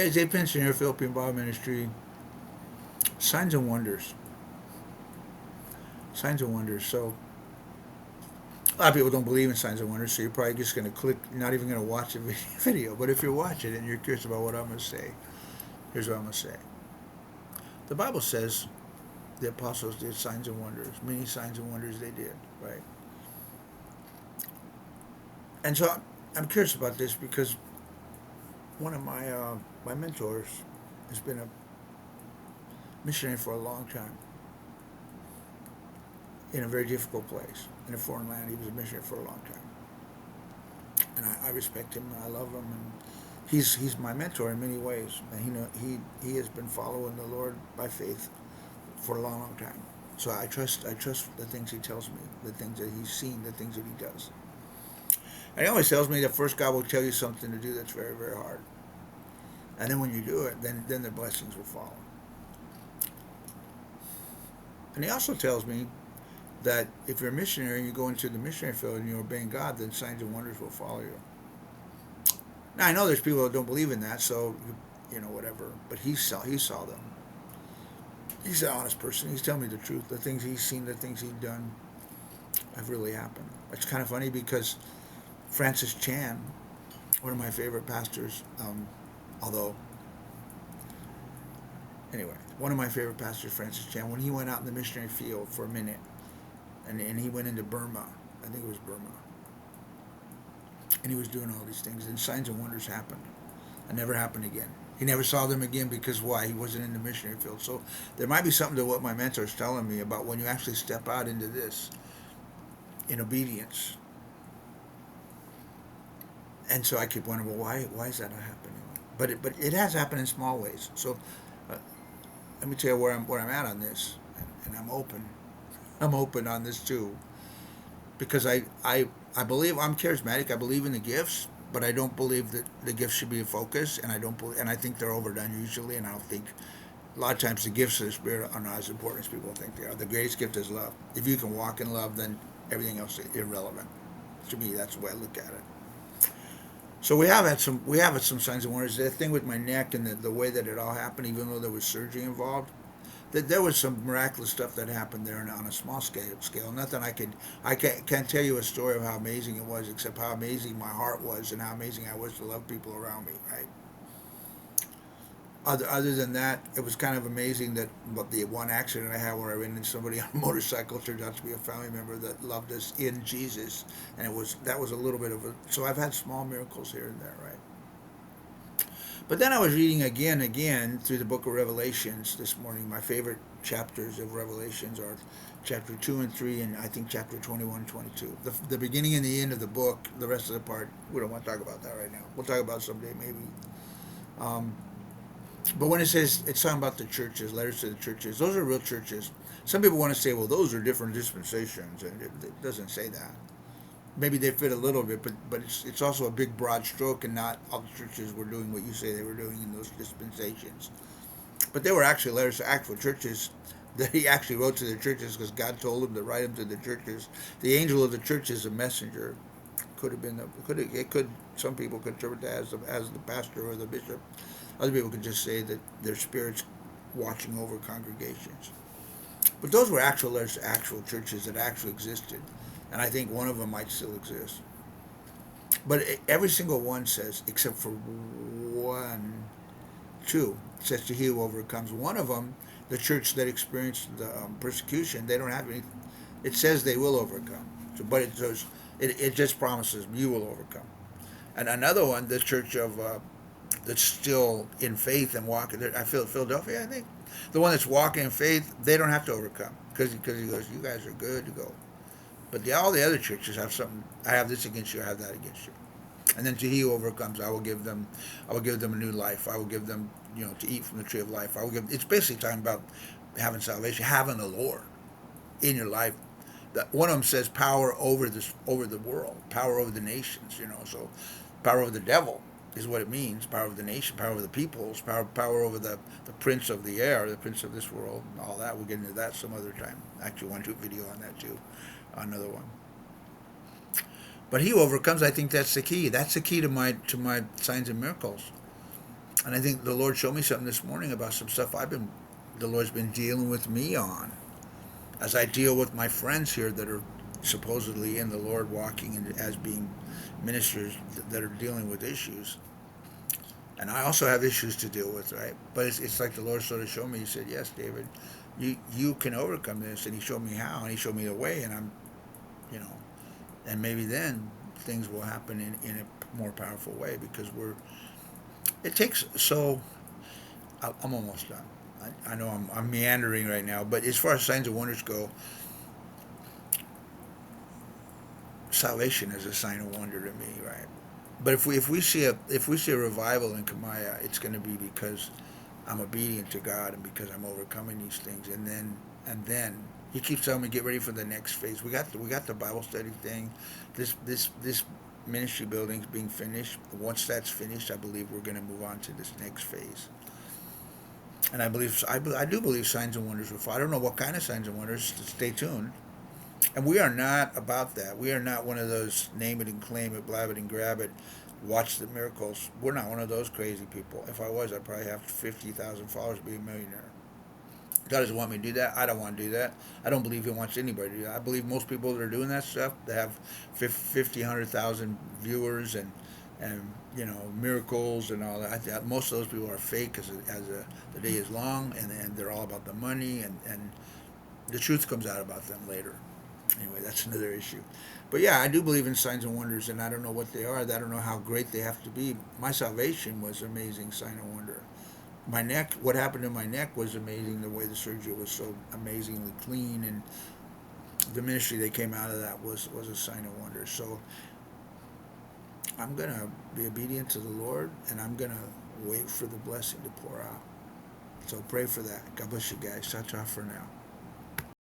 J. Pinson here, Philippine Bible Ministry. Signs and wonders. Signs and wonders. So, a lot of people don't believe in signs and wonders, so you're probably just going to click, not even going to watch the video. But if you're watching it and you're curious about what I'm going to say, here's what I'm going to say. The Bible says the apostles did signs and wonders, many signs and wonders they did, right? And so I'm curious about this because one of my mentors has been a missionary for a long time in a very difficult place in a foreign land. He was a missionary for a long time, and I respect him and I love him, and he's my mentor in many ways. And he has been following the Lord by faith for a long time. So I trust the things he tells me, the things that he's seen, the things that he does. And he always tells me that first God will tell you something to do that's very very hard, and then when you do it, then the blessings will follow. And he also tells me that if you're a missionary and you go into the missionary field and you're obeying God, then signs and wonders will follow you. Now I know there's people that don't believe in that, so whatever. But he saw them. He's an honest person. He's telling me the truth. The things he's seen, the things he's done, have really happened. It's kind of funny because Francis Chan, one of my favorite pastors, although anyway, one of my favorite pastors, Francis Chan, when he went out in the missionary field for a minute, and he went into Burma, I think it was Burma, and he was doing all these things, and signs and wonders happened. It never happened again. He never saw them again because why? He wasn't in the missionary field. So there might be something to what my mentor is telling me about when you actually step out into this in obedience. And so I keep wondering, well, why is that not happening? But it has happened in small ways. So uh, let me tell you where I'm at on this, and I'm open. I'm open on this too because I believe I'm charismatic. I believe in the gifts, but I don't believe that the gifts should be a focus, and I think they're overdone usually, and I don't think a lot of times the gifts of the Spirit are not as important as people think they are. The greatest gift is love. If you can walk in love, then everything else is irrelevant. To me, that's the way I look at it. So we have had some signs and wonders. The thing with my neck and the way that it all happened, even though there was surgery involved, that there was some miraculous stuff that happened there on a small scale. Nothing I can't tell you a story of how amazing it was, except how amazing my heart was and how amazing I was to love people around me. Right. Other than that, it was kind of amazing that but the one accident I had where I ran into somebody on a motorcycle turned out to be a family member that loved us in Jesus, and that was a little bit of a. So I've had small miracles here and there, right? But then I was reading again through the book of Revelations this morning. My favorite chapters of Revelations are chapter 2 and 3, and I think chapter 21 and 22. The beginning and the end of the book, the rest of the part, we don't want to talk about that right now. We'll talk about it someday maybe. Um, but when it says, it's talking about the churches, letters to the churches, those are real churches. Some people want to say, well, those are different dispensations, and it doesn't say that. Maybe they fit a little bit, but it's also a big broad stroke, and not all the churches were doing what you say they were doing in those dispensations. But they were actually letters to actual churches that he actually wrote to the churches because God told him to write them to the churches. The angel of the church is a messenger. Could have been it could some people could interpret that as the pastor or the bishop. Other people could just say that their spirits watching over congregations. But those were actual letters to actual churches that actually existed, and I think one of them might still exist. But every single one says, except for one, two, it says to he who overcomes. One of them, the church that experienced the persecution, they don't have any. It says they will overcome. So, but it just promises you will overcome. And another one, the church of that's still in faith and walking. I feel Philadelphia, I think, the one that's walking in faith, they don't have to overcome because he goes, you guys are good to go. But all the other churches have something. I have this against you. I have that against you. And then to he who overcomes, I will give them a new life. I will give them, to eat from the tree of life. I will give. It's basically talking about having salvation, having the Lord in your life. One of them says power over the world, power over the nations. So power over the devil is what it means. Power over the nation, power over the peoples, power over the prince of the air, the prince of this world, and all that. We'll get into that some other time. Actually, want to do a video on that too, another one. But he who overcomes, I think that's the key. That's the key to my signs and miracles. And I think the Lord showed me something this morning about some stuff the Lord's been dealing with me on as I deal with my friends here that are supposedly in the Lord, walking as being ministers that are dealing with issues. And I also have issues to deal with, right? But it's like the Lord sort of showed me. He said, "Yes, David, you can overcome this," and He showed me how, and He showed me the way, and you know, and maybe then things will happen in a more powerful way because it takes so. I'm almost done. I know I'm meandering right now, but as far as signs and wonders go, salvation is a sign of wonder to me, right? But if we see a revival in Kamaya, it's going to be because I'm obedient to God and because I'm overcoming these things, and then He keeps telling me get ready for the next phase. We got the Bible study thing, this ministry building's being finished. Once that's finished, I believe we're going to move on to this next phase. And I do believe signs and wonders will follow. I don't know what kind of signs and wonders. Stay tuned. And we are not about that. We are not one of those name it and claim it, blab it and grab it, watch the miracles. We're not one of those crazy people. If I was, I'd probably have 50,000 followers to be a millionaire. God doesn't want me to do that. I don't want to do that. I don't believe He wants anybody to do that. I believe most people that are doing that stuff, they have 50, 100,000 viewers and miracles and all that. Most of those people are fake the day is long, and they're all about the money, and the truth comes out about them later. Anyway, that's another issue. But yeah, I do believe in signs and wonders, and I don't know what they are. I don't know how great they have to be. My salvation was an amazing sign and wonder. My neck, what happened to my neck was amazing. The way the surgery was so amazingly clean, and the ministry that came out of that was a sign of wonder. So I'm gonna be obedient to the Lord, and I'm gonna wait for the blessing to pour out. So pray for that. God bless you guys. Ta ta for now.